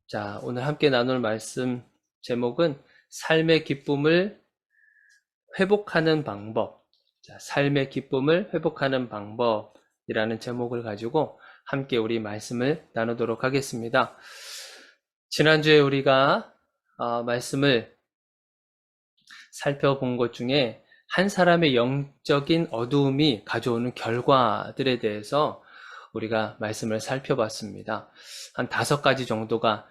자, 오늘 함께 나눌 말씀 제목은 삶의 기쁨을 회복하는 방법. 자, 삶의 기쁨을 회복하는 방법이라는 제목을 가지고 함께 우리 말씀을 나누도록 하겠습니다. 지난주에 우리가 말씀을 살펴본 것 중에 한 사람의 영적인 어두움이 가져오는 결과들에 대해서 우리가 말씀을 살펴봤습니다. 한 5가지 정도가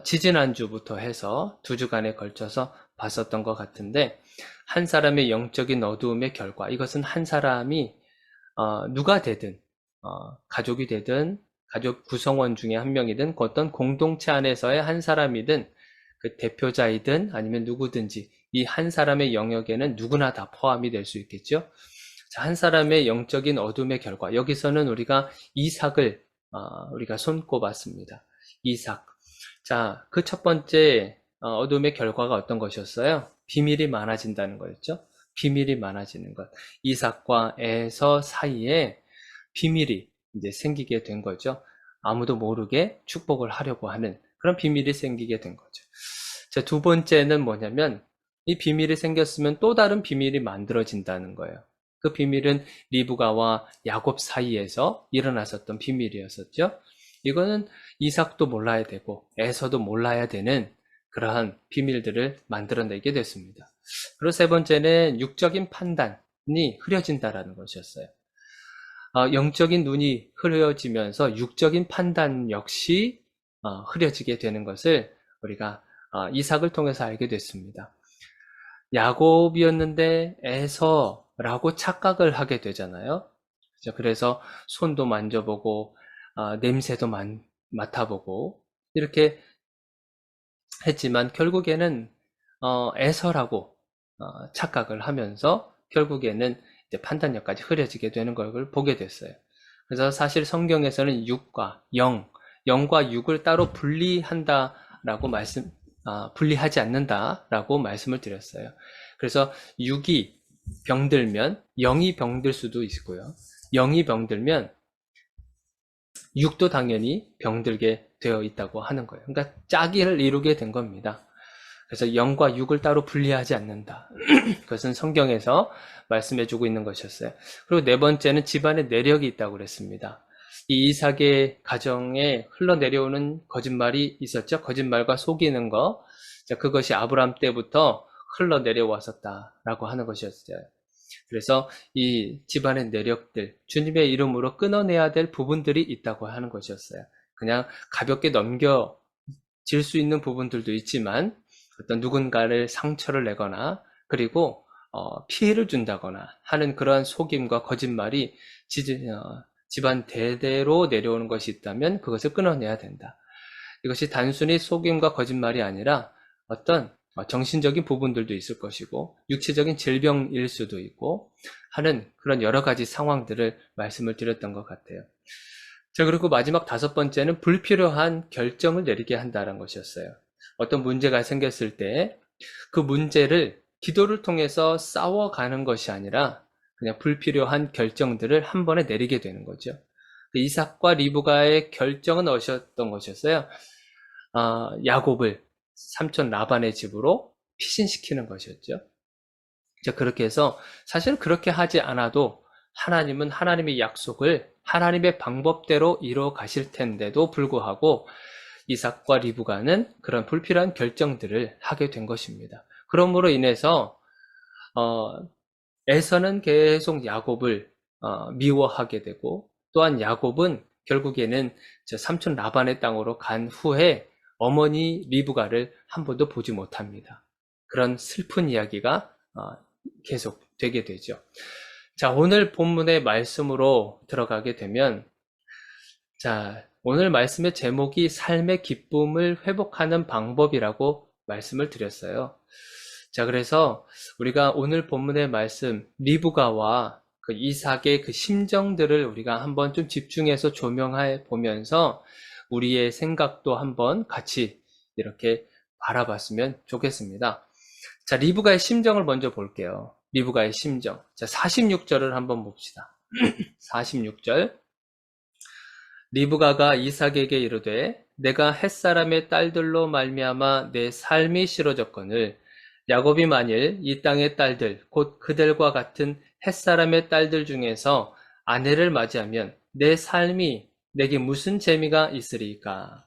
지지난주부터 해서 2주간에 걸쳐서 봤었던 것 같은데, 한 사람의 영적인 어두움의 결과, 이것은 한 사람이 누가 되든 가족이 되든 가족 구성원 중에 한 명이든 어떤 공동체 안에서의 한 사람이든 그 대표자이든 아니면 누구든지 이 한 사람의 영역에는 누구나 다 포함이 될 수 있겠죠. 자, 한 사람의 영적인 어둠의 결과, 여기서는 우리가 이삭을 우리가 손꼽았습니다. 이삭. 자, 그 첫 번째 어둠의 결과가 어떤 것이었어요? 비밀이 많아진다는 거였죠. 비밀이 많아지는 것. 이삭과 에서 사이에 비밀이 이제 생기게 된 거죠. 아무도 모르게 축복을 하려고 하는 그런 비밀이 생기게 된 거죠. 자, 두 번째는 뭐냐면 이 비밀이 생겼으면 또 다른 비밀이 만들어진다는 거예요. 그 비밀은 리브가와 야곱 사이에서 일어났었던 비밀이었었죠. 이거는 이삭도 몰라야 되고 에서도 몰라야 되는 그러한 비밀들을 만들어내게 됐습니다. 그리고 세 번째는 육적인 판단이 흐려진다라는 것이었어요. 영적인 눈이 흐려지면서 육적인 판단 역시 흐려지게 되는 것을 우리가 이삭을 통해서 알게 됐습니다. 야곱이었는데 에서라고 착각을 하게 되잖아요. 그래서 손도 만져보고 냄새도 맡아보고 이렇게 했지만 결국에는 에서라고 착각을 하면서 결국에는 이제 판단력까지 흐려지게 되는 걸 보게 됐어요. 그래서 사실 성경에서는 육과 영, 영과 육을 따로 분리한다라고 분리하지 않는다라고 말씀을 드렸어요. 그래서 육이 병들면 영이 병들 수도 있고요. 영이 병들면 육도 당연히 병들게 되어 있다고 하는 거예요. 그러니까 짝을 이루게 된 겁니다. 그래서 영과 육을 따로 분리하지 않는다. 그것은 성경에서 말씀해주고 있는 것이었어요. 그리고 네 번째는 집안에 내력이 있다고 그랬습니다. 이 이삭의 가정에 흘러내려오는 거짓말이 있었죠. 거짓말과 속이는 거. 자, 그것이 아브라함 때부터 흘러내려왔었다라고 하는 것이었어요. 그래서 이 집안의 내력들, 주님의 이름으로 끊어내야 될 부분들이 있다고 하는 것이었어요. 그냥 가볍게 넘겨질 수 있는 부분들도 있지만 어떤 누군가를 상처를 내거나 그리고 피해를 준다거나 하는 그러한 속임과 거짓말이 집안 대대로 내려오는 것이 있다면 그것을 끊어내야 된다. 이것이 단순히 속임과 거짓말이 아니라 어떤 정신적인 부분들도 있을 것이고 육체적인 질병일 수도 있고 하는 그런 여러 가지 상황들을 말씀을 드렸던 것 같아요. 자, 그리고 마지막 5번째는 불필요한 결정을 내리게 한다는 것이었어요. 어떤 문제가 생겼을 때 그 문제를 기도를 통해서 싸워가는 것이 아니라 그냥 불필요한 결정들을 한 번에 내리게 되는 거죠. 이삭과 리브가의 결정은 어셨던 것이었어요. 야곱을 삼촌 라반의 집으로 피신시키는 것이었죠. 자, 그렇게 해서 사실 그렇게 하지 않아도 하나님은 하나님의 약속을 하나님의 방법대로 이루어 가실 텐데도 불구하고 이삭과 리브가는 그런 불필요한 결정들을 하게 된 것입니다. 그러므로 인해서 에서는 계속 야곱을 미워하게 되고 또한 야곱은 결국에는 삼촌 라반의 땅으로 간 후에 어머니 리브가를 한 번도 보지 못합니다. 그런 슬픈 이야기가 계속 되게 되죠. 자, 오늘 본문의 말씀으로 들어가게 되면, 자, 오늘 말씀의 제목이 삶의 기쁨을 회복하는 방법이라고 말씀을 드렸어요. 자, 그래서 우리가 오늘 본문의 말씀, 리브가와 그 이삭의 그 심정들을 우리가 한번 좀 집중해서 조명해 보면서 우리의 생각도 한번 같이 이렇게 바라봤으면 좋겠습니다. 자, 리브가의 심정을 먼저 볼게요. 리브가의 심정. 자, 46절을 한번 봅시다. 46절. 리브가가 이삭에게 이르되 내가 햇사람의 딸들로 말미암아 내 삶이 싫어졌거늘 야곱이 만일 이 땅의 딸들 곧 그들과 같은 햇사람의 딸들 중에서 아내를 맞이하면 내 삶이 내게 무슨 재미가 있으리까?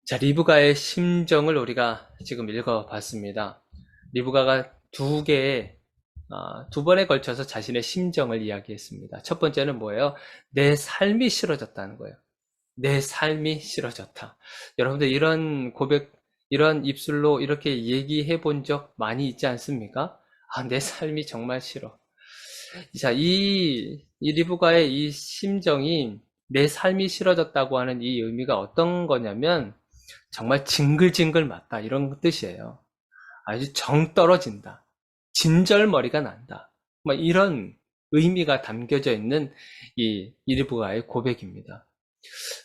자, 리브가의 심정을 우리가 지금 읽어봤습니다. 리브가가 두 번에 걸쳐서 자신의 심정을 이야기했습니다. 첫 번째는 뭐예요? 내 삶이 싫어졌다는 거예요. 내 삶이 싫어졌다. 여러분들 이런 고백, 이런 입술로 이렇게 얘기해 본 적 많이 있지 않습니까? 아, 내 삶이 정말 싫어. 자, 이 리브가의 이 심정이 내 삶이 싫어졌다고 하는 이 의미가 어떤 거냐면 정말 징글징글 맞다 이런 뜻이에요. 아주 정 떨어진다. 진절머리가 난다. 뭐 이런 의미가 담겨져 있는 이 리브가의 고백입니다.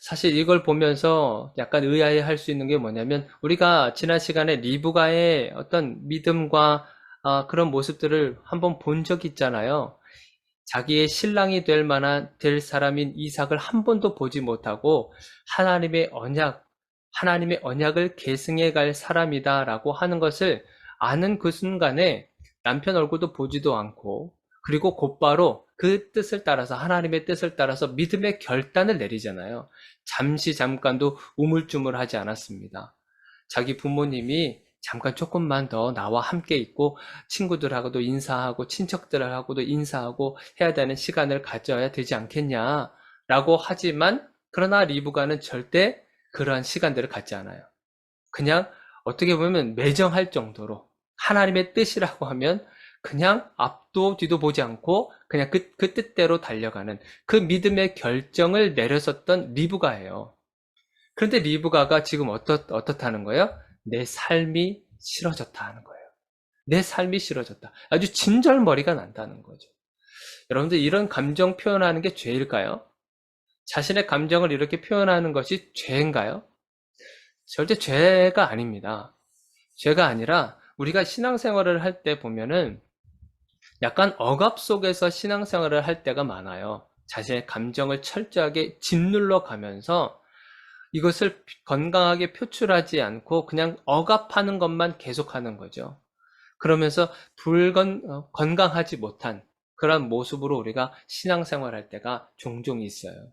사실 이걸 보면서 약간 의아해할 수 있는 게 뭐냐면 우리가 지난 시간에 리브가의 어떤 믿음과 그런 모습들을 한번 본 적이 있잖아요. 자기의 신랑이 될 사람인 이삭을 한 번도 보지 못하고 하나님의 언약을 계승해 갈 사람이다라고 하는 것을 아는 그 순간에 남편 얼굴도 보지도 않고 그리고 곧바로 그 뜻을 따라서 하나님의 뜻을 따라서 믿음의 결단을 내리잖아요. 잠깐도 우물쭈물하지 않았습니다. 자기 부모님이 잠깐 조금만 더 나와 함께 있고 친구들하고도 인사하고 친척들하고도 인사하고 해야 되는 시간을 가져야 되지 않겠냐라고 하지만 그러나 리브가는 절대 그러한 시간들을 갖지 않아요. 그냥 어떻게 보면 매정할 정도로 하나님의 뜻이라고 하면 그냥 앞도 뒤도 보지 않고 그냥 그 뜻대로 달려가는 그 믿음의 결정을 내렸었던 리브가예요. 그런데 리브가가 지금 어떻다는 거예요? 내 삶이 싫어졌다 하는 거예요. 내 삶이 싫어졌다. 아주 진절머리가 난다는 거죠. 여러분들 이런 감정 표현하는 게 죄일까요? 자신의 감정을 이렇게 표현하는 것이 죄인가요? 절대 죄가 아닙니다. 죄가 아니라 우리가 신앙생활을 할 때 보면은 약간 억압 속에서 신앙생활을 할 때가 많아요. 자신의 감정을 철저하게 짓눌러 가면서 이것을 건강하게 표출하지 않고 그냥 억압하는 것만 계속하는 거죠. 그러면서 건강하지 못한 그런 모습으로 우리가 신앙생활할 때가 종종 있어요.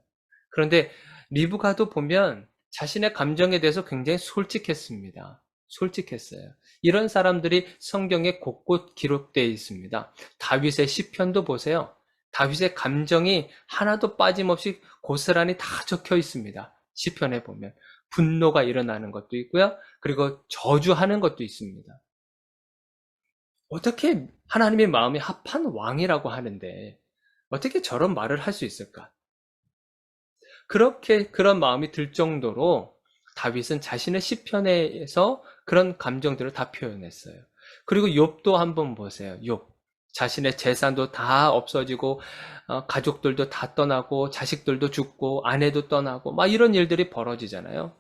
그런데 리브가도 보면 자신의 감정에 대해서 굉장히 솔직했습니다. 솔직했어요. 이런 사람들이 성경에 곳곳 기록되어 있습니다. 다윗의 시편도 보세요. 다윗의 감정이 하나도 빠짐없이 고스란히 다 적혀 있습니다. 시편에 보면 분노가 일어나는 것도 있고요. 그리고 저주하는 것도 있습니다. 어떻게 하나님의 마음이 합한 왕이라고 하는데 어떻게 저런 말을 할 수 있을까? 그렇게 그런 마음이 들 정도로 다윗은 자신의 시편에서 그런 감정들을 다 표현했어요. 그리고 욥도 한번 보세요. 욥. 자신의 재산도 다 없어지고 가족들도 다 떠나고 자식들도 죽고 아내도 떠나고 막 이런 일들이 벌어지잖아요.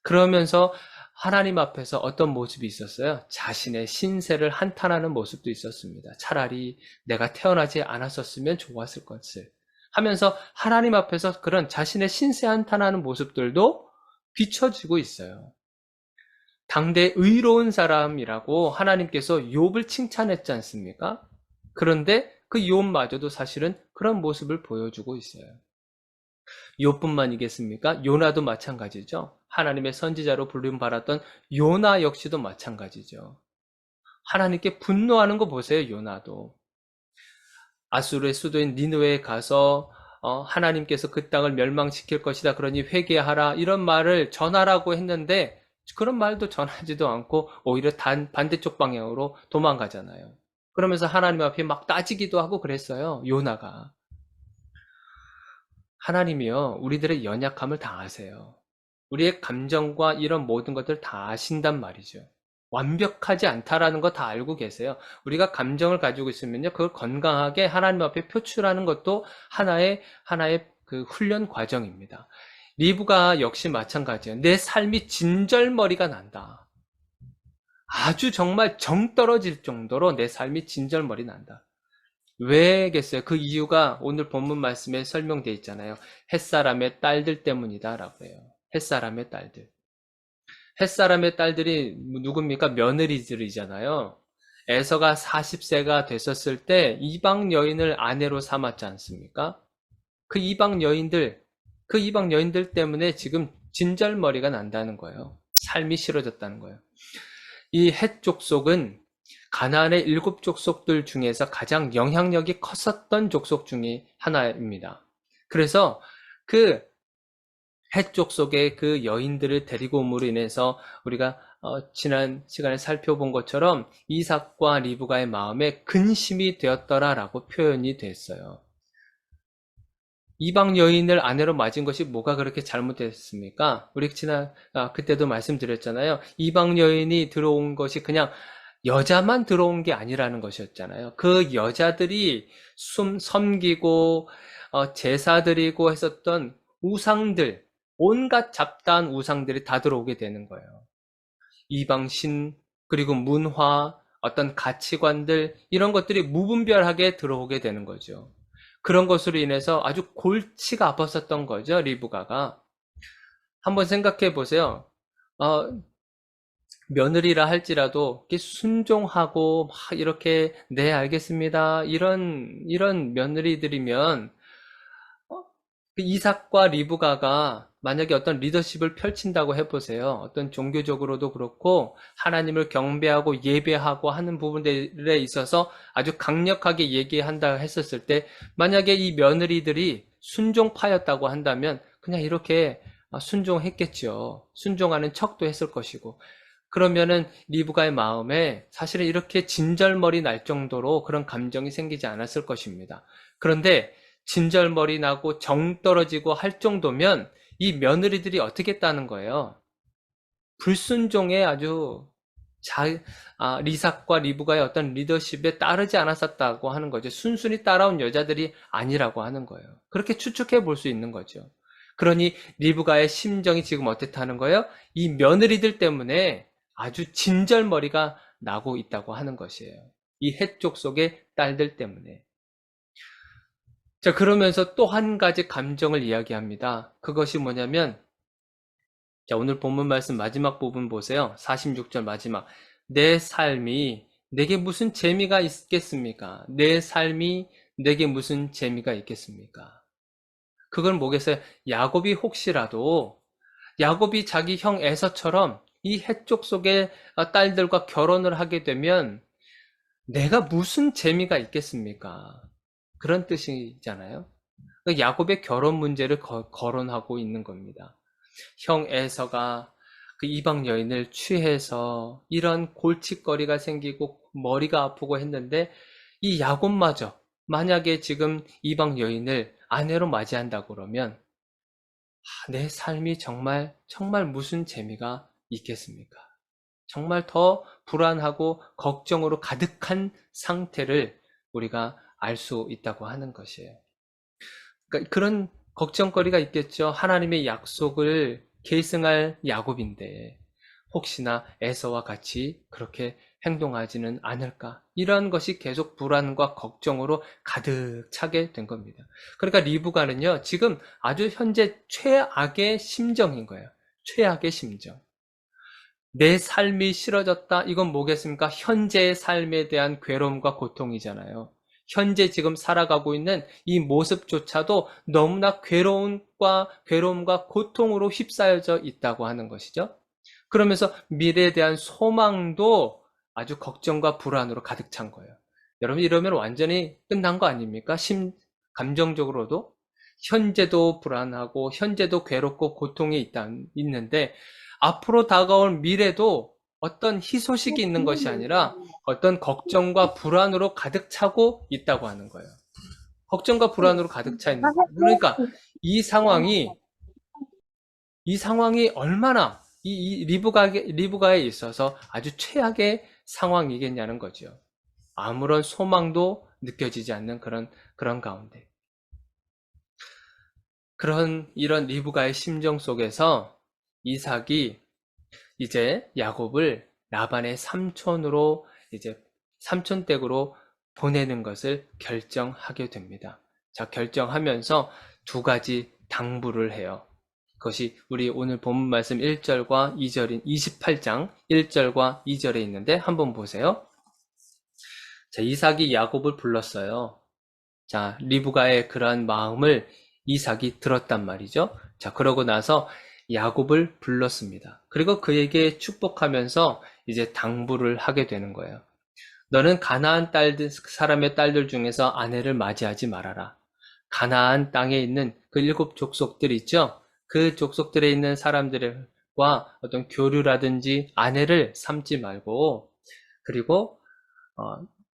그러면서 하나님 앞에서 어떤 모습이 있었어요? 자신의 신세를 한탄하는 모습도 있었습니다. 차라리 내가 태어나지 않았었으면 좋았을 것을 하면서 하나님 앞에서 그런 자신의 신세 한탄하는 모습들도 비춰지고 있어요. 당대 의로운 사람이라고 하나님께서 욥을 칭찬했지 않습니까? 그런데 그 욥마저도 사실은 그런 모습을 보여주고 있어요. 욥뿐만이겠습니까? 요나도 마찬가지죠. 하나님의 선지자로 부름받았던 요나 역시도 마찬가지죠. 하나님께 분노하는 거 보세요. 요나도. 아수르의 수도인 니느웨에 가서 하나님께서 그 땅을 멸망시킬 것이다. 그러니 회개하라. 이런 말을 전하라고 했는데 그런 말도 전하지도 않고 오히려 반대쪽 방향으로 도망가잖아요. 그러면서 하나님 앞에 막 따지기도 하고 그랬어요. 요나가. 하나님이요, 우리들의 연약함을 다 아세요. 우리의 감정과 이런 모든 것들 다 아신단 말이죠. 완벽하지 않다라는 거 다 알고 계세요. 우리가 감정을 가지고 있으면요, 그걸 건강하게 하나님 앞에 표출하는 것도 하나의 그 훈련 과정입니다. 리브가 역시 마찬가지예요. 내 삶이 진절머리가 난다. 아주 정말 정 떨어질 정도로 내 삶이 진절머리 난다. 왜겠어요? 그 이유가 오늘 본문 말씀에 설명되어 있잖아요. 햇사람의 딸들 때문이다라고 해요. 햇사람의 딸들. 햇사람의 딸들이 누굽니까? 며느리들이잖아요. 에서가 40세가 됐었을 때 이방 여인을 아내로 삼았지 않습니까? 그 이방 여인들, 그 이방 여인들 때문에 지금 진절머리가 난다는 거예요. 삶이 싫어졌다는 거예요. 이 헷 족속은 가나안의 7족속들 중에서 가장 영향력이 컸었던 족속 중에 하나입니다. 그래서 그 헷 족속의 그 여인들을 데리고옴으로 인해서 우리가 지난 시간에 살펴본 것처럼 이삭과 리브가의 마음에 근심이 되었더라라고 표현이 됐어요. 이방 여인을 아내로 맞은 것이 뭐가 그렇게 잘못됐습니까? 우리 그때도 말씀드렸잖아요. 이방 여인이 들어온 것이 그냥 여자만 들어온 게 아니라는 것이었잖아요. 그 여자들이 섬기고 제사 드리고 했었던 우상들, 온갖 잡다한 우상들이 다 들어오게 되는 거예요. 이방신, 그리고 문화, 어떤 가치관들, 이런 것들이 무분별하게 들어오게 되는 거죠. 그런 것으로 인해서 아주 골치가 아팠었던 거죠, 리브가가. 한번 생각해 보세요. 며느리라 할지라도 이렇게 순종하고 막 이렇게 네 알겠습니다. 이런 며느리들이면 그 이삭과 리브가가 만약에 어떤 리더십을 펼친다고 해보세요. 어떤 종교적으로도 그렇고 하나님을 경배하고 예배하고 하는 부분들에 있어서 아주 강력하게 얘기한다 했었을 때 만약에 이 며느리들이 순종파였다고 한다면 그냥 이렇게 순종했겠죠. 순종하는 척도 했을 것이고 그러면은 리브가의 마음에 사실은 이렇게 진절머리 날 정도로 그런 감정이 생기지 않았을 것입니다. 그런데 진절머리 나고 정 떨어지고 할 정도면 이 며느리들이 어떻게 했다는 거예요? 불순종에 아주 리삭과 리브가의 어떤 리더십에 따르지 않았었다고 하는 거죠. 순순히 따라온 여자들이 아니라고 하는 거예요. 그렇게 추측해 볼 수 있는 거죠. 그러니 리브가의 심정이 지금 어떻다는 거예요? 이 며느리들 때문에 아주 진절머리가 나고 있다고 하는 것이에요. 이 헷족 속의 딸들 때문에. 자, 그러면서 또 한 가지 감정을 이야기합니다. 그것이 뭐냐면, 자, 오늘 본문 말씀 마지막 부분 보세요. 46절 마지막. 내 삶이 내게 무슨 재미가 있겠습니까? 내 삶이 내게 무슨 재미가 있겠습니까? 그건 뭐겠어요? 야곱이 혹시라도, 야곱이 자기 형 에서처럼 이 헷족 속의 딸들과 결혼을 하게 되면 내가 무슨 재미가 있겠습니까? 그런 뜻이잖아요. 야곱의 결혼 문제를 거론하고 있는 겁니다. 형 에서가 그 이방 여인을 취해서 이런 골칫거리가 생기고 머리가 아프고 했는데 이 야곱마저 만약에 지금 이방 여인을 아내로 맞이한다고 그러면 내 삶이 정말 정말 무슨 재미가 있겠습니까? 정말 더 불안하고 걱정으로 가득한 상태를 우리가 알 수 있다고 하는 것이에요. 그러니까 그런 걱정거리가 있겠죠. 하나님의 약속을 계승할 야곱인데 혹시나 에서와 같이 그렇게 행동하지는 않을까? 이런 것이 계속 불안과 걱정으로 가득 차게 된 겁니다. 그러니까 리브가는요, 지금 아주 현재 최악의 심정인 거예요. 최악의 심정. 내 삶이 싫어졌다. 이건 뭐겠습니까? 현재의 삶에 대한 괴로움과 고통이잖아요. 현재 지금 살아가고 있는 이 모습조차도 너무나 괴로움과 고통으로 휩싸여져 있다고 하는 것이죠. 그러면서 미래에 대한 소망도 아주 걱정과 불안으로 가득 찬 거예요. 여러분, 이러면 완전히 끝난 거 아닙니까? 감정적으로도 현재도 불안하고 현재도 괴롭고 고통이 있는데 앞으로 다가올 미래도 어떤 희소식이 있는 것이 아니라 어떤 걱정과 불안으로 가득 차고 있다고 하는 거예요. 걱정과 불안으로 가득 차 있는 거예요. 그러니까 이 상황이 얼마나 이 리브가에 있어서 아주 최악의 상황이겠냐는 거죠. 아무런 소망도 느껴지지 않는 그런 가운데. 이런 리브가의 심정 속에서 이삭이 이제 야곱을 라반의 삼촌으로 이제 삼촌댁으로 보내는 것을 결정하게 됩니다. 자, 결정하면서 두 가지 당부를 해요. 그것이 우리 오늘 본문 말씀 1절과 2절인 28장 1절과 2절에 있는데 한번 보세요. 자, 이삭이 야곱을 불렀어요. 자, 리브가의 그러한 마음을 이삭이 들었단 말이죠. 자, 그러고 나서 야곱을 불렀습니다. 그리고 그에게 축복하면서 이제 당부를 하게 되는 거예요. 너는 가나안 사람의 딸들 중에서 아내를 맞이하지 말아라. 가나안 땅에 있는 그 7 족속들 있죠? 그 족속들에 있는 사람들과 어떤 교류라든지 아내를 삼지 말고, 그리고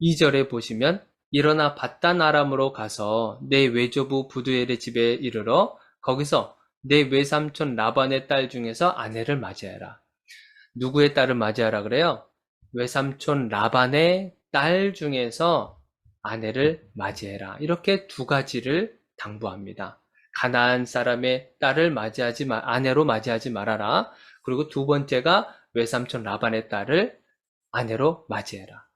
2절에 보시면 일어나 밧단 아람으로 가서 내 외조부 부두엘의 집에 이르러 거기서 내 외삼촌 라반의 딸 중에서 아내를 맞이하라. 누구의 딸을 맞이하라 그래요? 외삼촌 라반의 딸 중에서 아내를 맞이해라. 이렇게 두 가지를 당부합니다. 가나안 사람의 딸을 아내로 맞이하지 말아라. 그리고 두 번째가 외삼촌 라반의 딸을 아내로 맞이해라.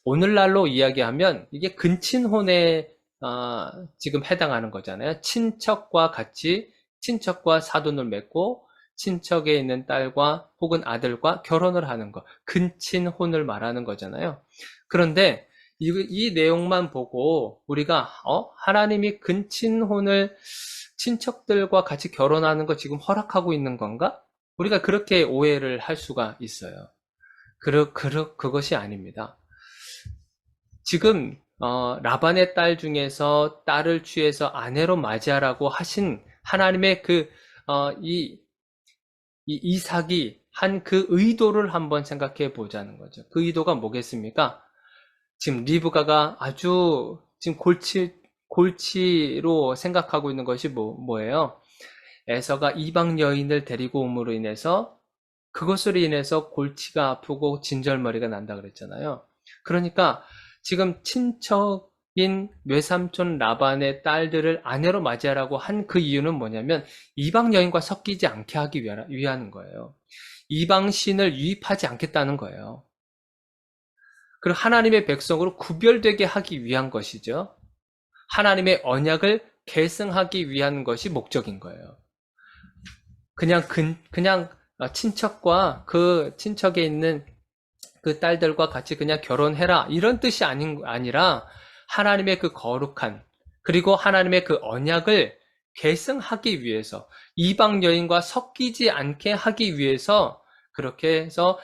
오늘날로 이야기하면 이게 근친혼에 지금 해당하는 거잖아요. 친척과 사돈을 맺고 친척에 있는 딸과 혹은 아들과 결혼을 하는 것, 근친혼을 말하는 거잖아요. 그런데 이 내용만 보고 우리가 하나님이 근친혼을 친척들과 같이 결혼하는 거 지금 허락하고 있는 건가? 우리가 그렇게 오해를 할 수가 있어요. 그것이 아닙니다. 지금 라반의 딸 중에서 딸을 취해서 아내로 맞이하라고 하신 하나님의 이 이삭이 한 그 의도를 한번 생각해 보자는 거죠. 그 의도가 뭐겠습니까? 지금 리브가가 아주 지금 골치로 생각하고 있는 것이 뭐예요? 에서가 이방 여인을 데리고 옴으로 인해서 그것으로 인해서 골치가 아프고 진절머리가 난다 그랬잖아요. 그러니까 지금 친척인 외삼촌 라반의 딸들을 아내로 맞이하라고 한 그 이유는 뭐냐면 이방 여인과 섞이지 않게 하기 위한 거예요. 이방 신을 유입하지 않겠다는 거예요. 그리고 하나님의 백성으로 구별되게 하기 위한 것이죠. 하나님의 언약을 계승하기 위한 것이 목적인 거예요. 그냥 친척과 그 친척에 있는 그 딸들과 같이 그냥 결혼해라 이런 뜻이 아니라 하나님의 그 거룩한 그리고 하나님의 그 언약을 계승하기 위해서 이방 여인과 섞이지 않게 하기 위해서 그렇게 해서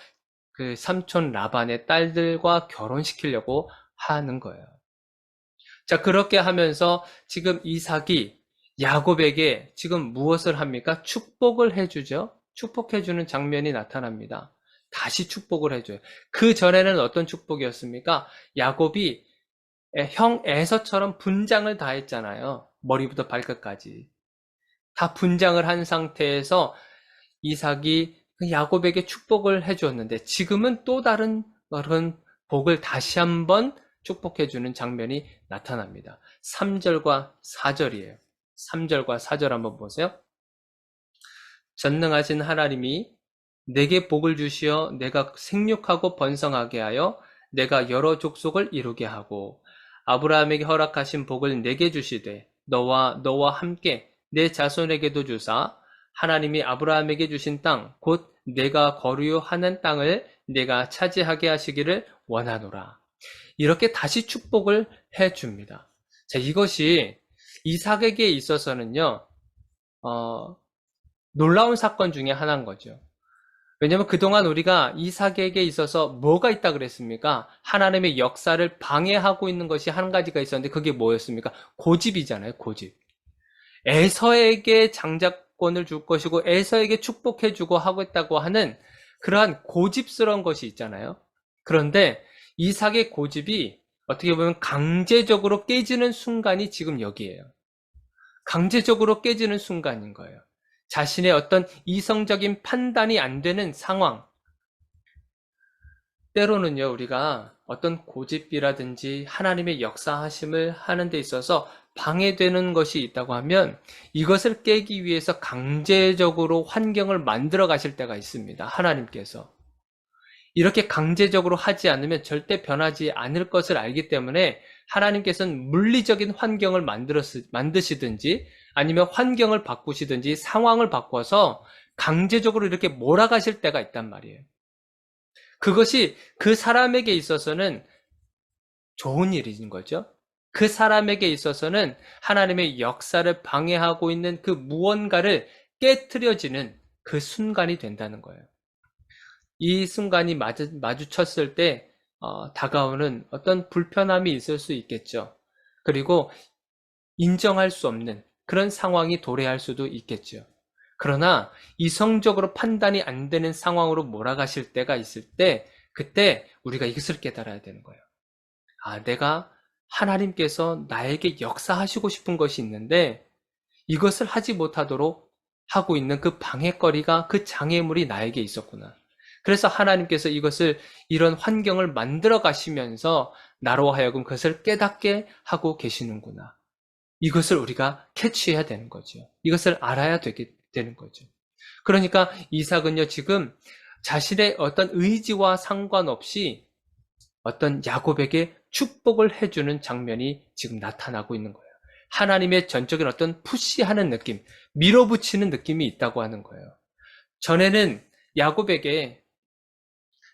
그 삼촌 라반의 딸들과 결혼시키려고 하는 거예요. 자, 그렇게 하면서 지금 이삭이 야곱에게 지금 무엇을 합니까? 축복을 해주죠. 축복해주는 장면이 나타납니다. 다시 축복을 해줘요. 그 전에는 어떤 축복이었습니까? 야곱이 형 에서처럼 분장을 다 했잖아요. 머리부터 발끝까지. 다 분장을 한 상태에서 이삭이 야곱에게 축복을 해주었는데 지금은 또 다른 그런 복을 다시 한번 축복해주는 장면이 나타납니다. 3절과 4절이에요. 3절과 4절 한번 보세요. 전능하신 하나님이 내게 복을 주시어 내가 생육하고 번성하게 하여 내가 여러 족속을 이루게 하고 아브라함에게 허락하신 복을 내게 주시되 너와 함께 내 자손에게도 주사 하나님이 아브라함에게 주신 땅 곧 내가 거류하는 땅을 내가 차지하게 하시기를 원하노라. 이렇게 다시 축복을 해줍니다. 자, 이것이 이삭에게 있어서는요, 놀라운 사건 중에 하나인 거죠. 왜냐면 그동안 우리가 이삭에게 있어서 뭐가 있다 그랬습니까? 하나님의 역사를 방해하고 있는 것이 한 가지가 있었는데 그게 뭐였습니까? 고집이잖아요, 고집. 에서에게 장자권을 줄 것이고 에서에게 축복해주고 하겠다고 하는 그러한 고집스러운 것이 있잖아요. 그런데 이삭의 고집이 어떻게 보면 강제적으로 깨지는 순간이 지금 여기에요. 강제적으로 깨지는 순간인 거예요. 자신의 어떤 이성적인 판단이 안 되는 상황. 때로는요, 우리가 어떤 고집이라든지 하나님의 역사하심을 하는 데 있어서 방해되는 것이 있다고 하면 이것을 깨기 위해서 강제적으로 환경을 만들어 가실 때가 있습니다. 하나님께서. 이렇게 강제적으로 하지 않으면 절대 변하지 않을 것을 알기 때문에 하나님께서는 물리적인 환경을 만드시든지 아니면 환경을 바꾸시든지 상황을 바꿔서 강제적으로 이렇게 몰아가실 때가 있단 말이에요. 그것이 그 사람에게 있어서는 좋은 일인 거죠. 그 사람에게 있어서는 하나님의 역사를 방해하고 있는 그 무언가를 깨트려지는 그 순간이 된다는 거예요. 이 순간이 마주쳤을 때 다가오는 어떤 불편함이 있을 수 있겠죠. 그리고 인정할 수 없는 그런 상황이 도래할 수도 있겠죠. 그러나 이성적으로 판단이 안 되는 상황으로 몰아가실 때가 있을 때 그때 우리가 이것을 깨달아야 되는 거예요. 아, 내가 하나님께서 나에게 역사하시고 싶은 것이 있는데 이것을 하지 못하도록 하고 있는 그 방해거리가 그 장애물이 나에게 있었구나. 그래서 하나님께서 이런 환경을 만들어 가시면서 나로 하여금 그것을 깨닫게 하고 계시는구나. 이것을 우리가 캐치해야 되는 거죠. 이것을 알아야 되는 거죠. 그러니까 이삭은요, 지금 자신의 어떤 의지와 상관없이 어떤 야곱에게 축복을 해주는 장면이 지금 나타나고 있는 거예요. 하나님의 전적인 어떤 푸시하는 느낌, 밀어붙이는 느낌이 있다고 하는 거예요. 전에는 야곱에게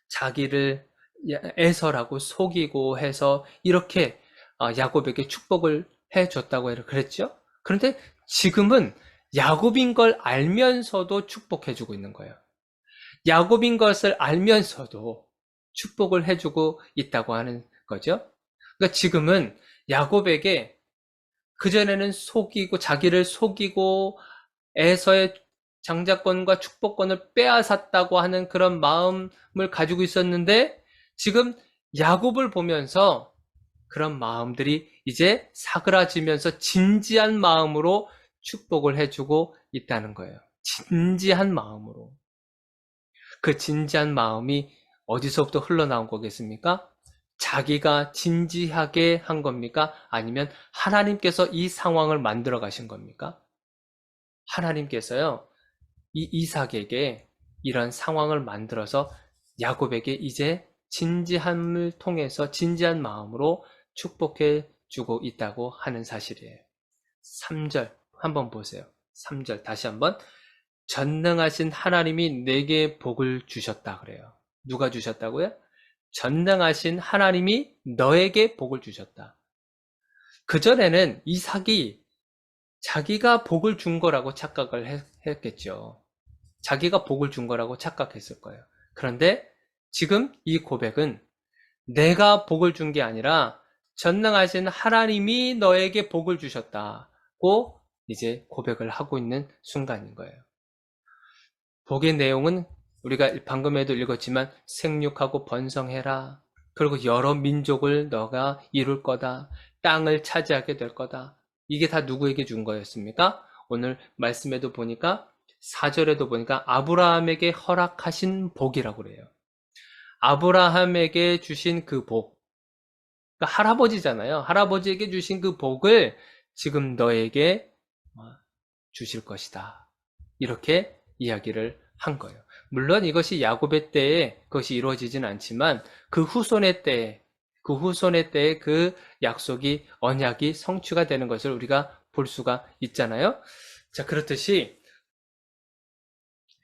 자기를 에서라고 속이고 해서 이렇게 야곱에게 축복을 해줬다고 그랬죠? 그런데 지금은 야곱인 걸 알면서도 축복해주고 있는 거예요. 야곱인 것을 알면서도 축복을 해주고 있다고 하는 거죠. 그러니까 지금은 야곱에게 그전에는 자기를 속이고 에서의 장자권과 축복권을 빼앗았다고 하는 그런 마음을 가지고 있었는데 지금 야곱을 보면서 그런 마음들이 이제 사그라지면서 진지한 마음으로 축복을 해주고 있다는 거예요. 진지한 마음으로. 그 진지한 마음이 어디서부터 흘러나온 거겠습니까? 자기가 진지하게 한 겁니까? 아니면 하나님께서 이 상황을 만들어 가신 겁니까? 하나님께서요, 이 이삭에게 이런 상황을 만들어서 야곱에게 이제 진지함을 통해서 진지한 마음으로 축복해 주고 있다고 하는 사실이에요. 3절 한번 보세요. 3절 다시 한번. 전능하신 하나님이 내게 복을 주셨다 그래요. 누가 주셨다고요? 전능하신 하나님이 너에게 복을 주셨다. 그전에는 이삭이 자기가 복을 준 거라고 착각을 했겠죠. 자기가 복을 준 거라고 착각했을 거예요. 그런데 지금 이 고백은 내가 복을 준 게 아니라 전능하신 하나님이 너에게 복을 주셨다고 이제 고백을 하고 있는 순간인 거예요. 복의 내용은 우리가 방금에도 읽었지만 생육하고 번성해라. 그리고 여러 민족을 너가 이룰 거다. 땅을 차지하게 될 거다. 이게 다 누구에게 준 거였습니까? 오늘 말씀에도 보니까 4절에도 보니까 아브라함에게 허락하신 복이라고 그래요. 아브라함에게 주신 그 복. 그러니까 할아버지잖아요. 할아버지에게 주신 그 복을 지금 너에게 주실 것이다. 이렇게 이야기를 한 거예요. 물론 이것이 야곱의 때에 그것이 이루어지진 않지만 그 후손의 때에 그 약속이 언약이 성취가 되는 것을 우리가 볼 수가 있잖아요. 자, 그렇듯이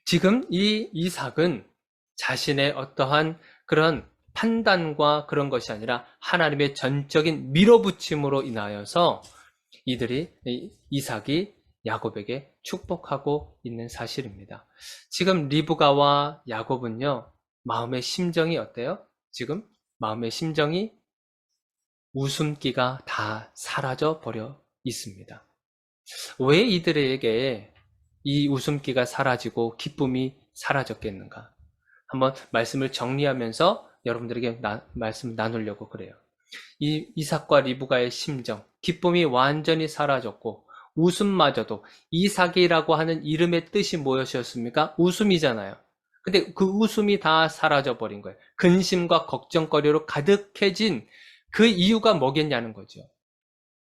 지금 이 이삭은 자신의 어떠한 그런 판단과 그런 것이 아니라 하나님의 전적인 밀어붙임으로 인하여서 이삭이 야곱에게 축복하고 있는 사실입니다. 지금 리브가와 야곱은요, 마음의 심정이 어때요? 지금 마음의 심정이 웃음기가 다 사라져 버려 있습니다. 왜 이들에게 이 웃음기가 사라지고 기쁨이 사라졌겠는가? 한번 말씀을 정리하면서 여러분들에게 말씀 나누려고 그래요. 이 이삭과 리브가의 심정, 기쁨이 완전히 사라졌고 웃음마저도 이삭이라고 하는 이름의 뜻이 무엇이었습니까? 웃음이잖아요. 근데 그 웃음이 다 사라져 버린 거예요. 근심과 걱정거리로 가득해진 그 이유가 뭐겠냐는 거죠.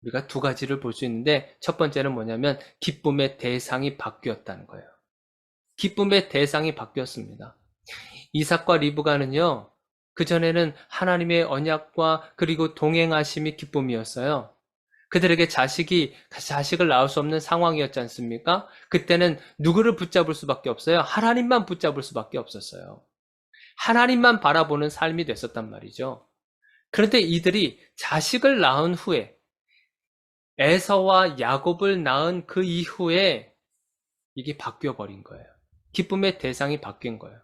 우리가 두 가지를 볼 수 있는데 첫 번째는 뭐냐면 기쁨의 대상이 바뀌었다는 거예요. 기쁨의 대상이 바뀌었습니다. 이삭과 리브가는요, 그전에는 하나님의 언약과 그리고 동행하심이 기쁨이었어요. 그들에게 자식을 낳을 수 없는 상황이었지 않습니까? 그때는 누구를 붙잡을 수밖에 없어요? 하나님만 붙잡을 수밖에 없었어요. 하나님만 바라보는 삶이 됐었단 말이죠. 그런데 이들이 자식을 낳은 후에, 에서와 야곱을 낳은 그 이후에 이게 바뀌어 버린 거예요. 기쁨의 대상이 바뀐 거예요.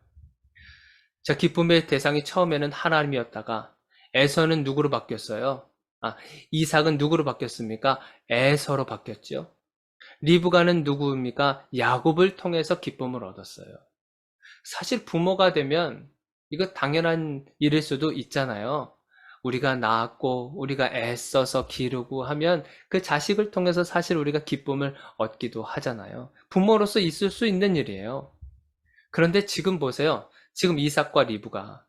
자, 기쁨의 대상이 처음에는 하나님이었다가 에서는 누구로 바뀌었어요? 아, 이삭은 누구로 바뀌었습니까? 에서로 바뀌었죠. 리브가는 누구입니까? 야곱을 통해서 기쁨을 얻었어요. 사실 부모가 되면 이거 당연한 일일 수도 있잖아요. 우리가 낳았고 우리가 애써서 기르고 하면 그 자식을 통해서 사실 우리가 기쁨을 얻기도 하잖아요. 부모로서 있을 수 있는 일이에요. 그런데 지금 보세요. 지금 이삭과 리브가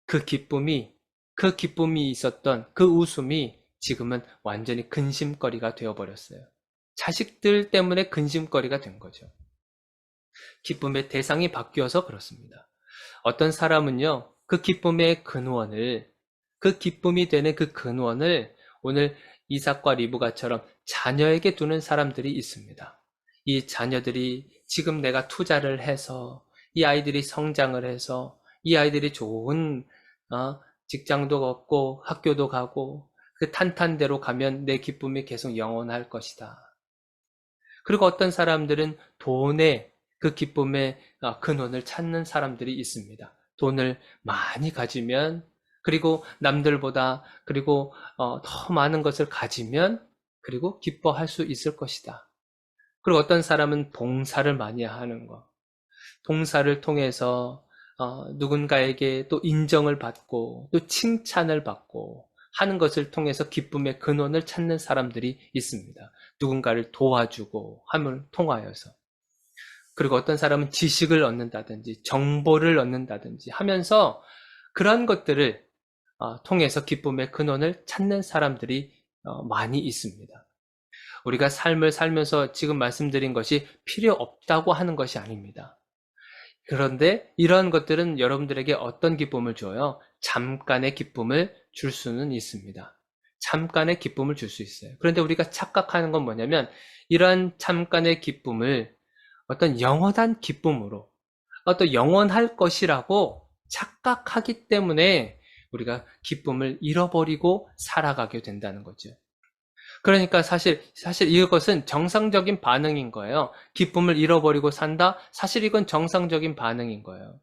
그 기쁨이 그 기쁨이 있었던 그 웃음이 지금은 완전히 근심거리가 되어버렸어요. 자식들 때문에 근심거리가 된 거죠. 기쁨의 대상이 바뀌어서 그렇습니다. 어떤 사람은요, 그 기쁨의 근원을, 그 기쁨이 되는 그 근원을 오늘 이삭과 리브가처럼 자녀에게 두는 사람들이 있습니다. 이 자녀들이 지금 내가 투자를 해서, 이 아이들이 성장을 해서, 이 아이들이 좋은 직장도 얻고 학교도 가고 그 탄탄대로 가면 내 기쁨이 계속 영원할 것이다. 그리고 어떤 사람들은 돈에 그 기쁨의 근원을 찾는 사람들이 있습니다. 돈을 많이 가지면, 그리고 남들보다, 그리고 더 많은 것을 가지면, 그리고 기뻐할 수 있을 것이다. 그리고 어떤 사람은 봉사를 많이 하는 것, 봉사를 통해서 누군가에게 또 인정을 받고 또 칭찬을 받고 하는 것을 통해서 기쁨의 근원을 찾는 사람들이 있습니다. 누군가를 도와주고 함을 통하여서. 그리고 어떤 사람은 지식을 얻는다든지 정보를 얻는다든지 하면서 그런 것들을 통해서 기쁨의 근원을 찾는 사람들이 많이 있습니다. 우리가 삶을 살면서 지금 말씀드린 것이 필요 없다고 하는 것이 아닙니다. 그런데 이러한 것들은 여러분들에게 어떤 기쁨을 줘요? 잠깐의 기쁨을 줄 수는 있습니다. 잠깐의 기쁨을 줄 수 있어요. 그런데 우리가 착각하는 건 뭐냐면 이러한 잠깐의 기쁨을 어떤 영원한 기쁨으로 어떤 영원할 것이라고 착각하기 때문에 우리가 기쁨을 잃어버리고 살아가게 된다는 거죠. 그러니까 사실 이것은 정상적인 반응인 거예요. 기쁨을 잃어버리고 산다? 사실 이건 정상적인 반응인 거예요.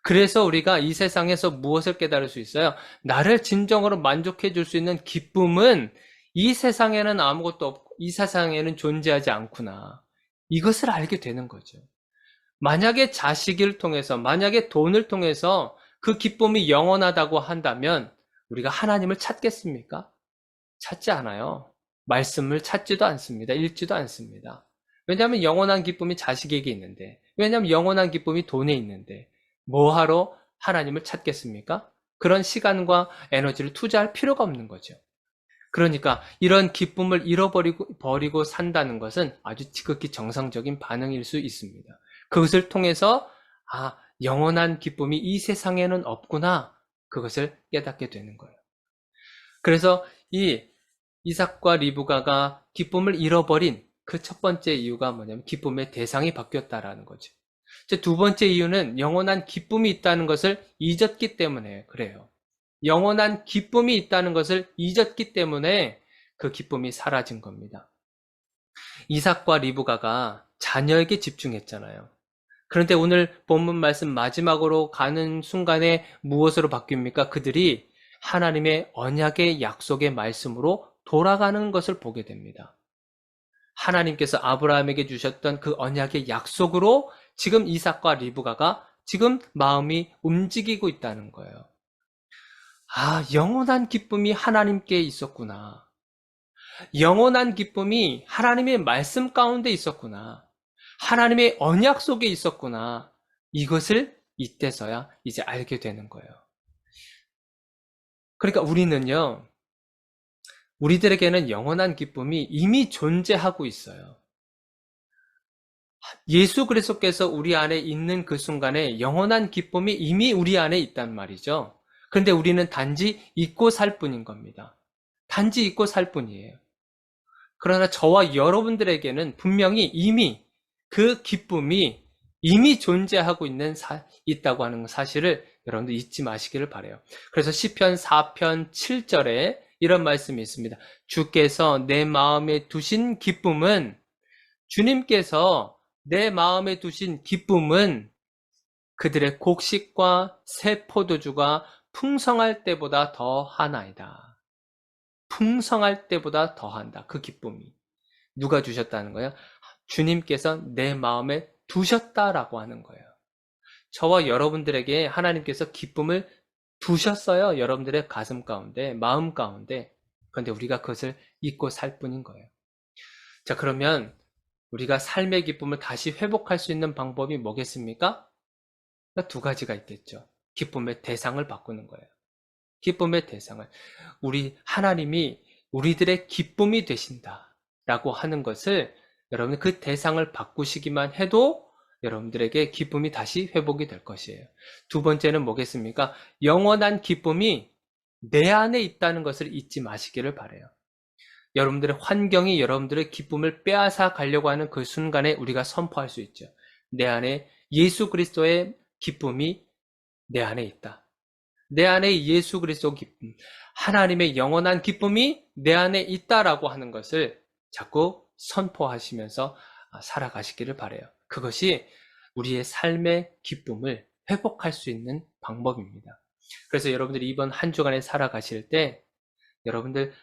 그래서 우리가 이 세상에서 무엇을 깨달을 수 있어요? 나를 진정으로 만족해 줄 수 있는 기쁨은 이 세상에는 아무것도 없고, 이 세상에는 존재하지 않구나. 이것을 알게 되는 거죠. 만약에 자식을 통해서, 만약에 돈을 통해서 그 기쁨이 영원하다고 한다면 우리가 하나님을 찾겠습니까? 찾지 않아요. 말씀을 찾지도 않습니다. 읽지도 않습니다. 왜냐하면 영원한 기쁨이 자식에게 있는데, 왜냐하면 영원한 기쁨이 돈에 있는데, 뭐하러 하나님을 찾겠습니까? 그런 시간과 에너지를 투자할 필요가 없는 거죠. 그러니까 이런 기쁨을 버리고 산다는 것은 아주 지극히 정상적인 반응일 수 있습니다. 그것을 통해서, 영원한 기쁨이 이 세상에는 없구나. 그것을 깨닫게 되는 거예요. 그래서 이 이삭과 리브가가 기쁨을 잃어버린 그 첫 번째 이유가 뭐냐면 기쁨의 대상이 바뀌었다라는 거죠. 두 번째 이유는 영원한 기쁨이 있다는 것을 잊었기 때문에 그래요. 영원한 기쁨이 있다는 것을 잊었기 때문에 그 기쁨이 사라진 겁니다. 이삭과 리브가가 자녀에게 집중했잖아요. 그런데 오늘 본문 말씀 마지막으로 가는 순간에 무엇으로 바뀝니까? 그들이 하나님의 언약의 약속의 말씀으로 돌아가는 것을 보게 됩니다. 하나님께서 아브라함에게 주셨던 그 언약의 약속으로 지금 이삭과 리브가가 지금 마음이 움직이고 있다는 거예요. 영원한 기쁨이 하나님께 있었구나. 영원한 기쁨이 하나님의 말씀 가운데 있었구나. 하나님의 언약 속에 있었구나. 이것을 이때서야 이제 알게 되는 거예요. 그러니까 우리들에게는 영원한 기쁨이 이미 존재하고 있어요. 예수 그리스도께서 우리 안에 있는 그 순간에 영원한 기쁨이 이미 우리 안에 있단 말이죠. 그런데 우리는 단지 잊고 살 뿐인 겁니다. 단지 잊고 살 뿐이에요. 그러나 저와 여러분들에게는 분명히 이미 그 기쁨이 이미 존재하고 있다고 하는 사실을 여러분들 잊지 마시기를 바라요. 그래서 시편 4편 7절에 이런 말씀이 있습니다. 주께서 내 마음에 두신 기쁨은 주님께서 내 마음에 두신 기쁨은 그들의 곡식과 새 포도주가 풍성할 때보다 더하나이다. 풍성할 때보다 더한다. 그 기쁨이. 누가 주셨다는 거예요? 주님께서 내 마음에 두셨다라고 하는 거예요. 저와 여러분들에게 하나님께서 기쁨을 두셨어요. 여러분들의 가슴 가운데, 마음 가운데. 그런데 우리가 그것을 잊고 살 뿐인 거예요. 자, 그러면 우리가 삶의 기쁨을 다시 회복할 수 있는 방법이 뭐겠습니까? 두 가지가 있겠죠. 기쁨의 대상을 바꾸는 거예요. 기쁨의 대상을. 하나님이 우리들의 기쁨이 되신다라고 하는 것을 여러분 그 대상을 바꾸시기만 해도 여러분들에게 기쁨이 다시 회복이 될 것이에요. 두 번째는 뭐겠습니까? 영원한 기쁨이 내 안에 있다는 것을 잊지 마시기를 바라요. 여러분들의 환경이 여러분들의 기쁨을 빼앗아 가려고 하는 그 순간에 우리가 선포할 수 있죠. 내 안에 예수 그리스도의 기쁨이 내 안에 있다. 내 안에 예수 그리스도 기쁨, 하나님의 영원한 기쁨이 내 안에 있다라고 하는 것을 자꾸 선포하시면서 살아가시기를 바라요. 그것이 우리의 삶의 기쁨을 회복할 수 있는 방법입니다. 그래서 여러분들이 이번 한 주간에 살아가실 때 여러분들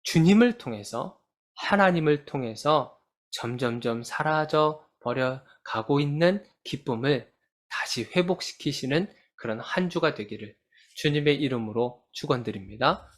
주님을 통해서 하나님을 통해서 점점점 사라져 버려 가고 있는 기쁨을 다시 회복시키시는 그런 한 주가 되기를 주님의 이름으로 축원드립니다.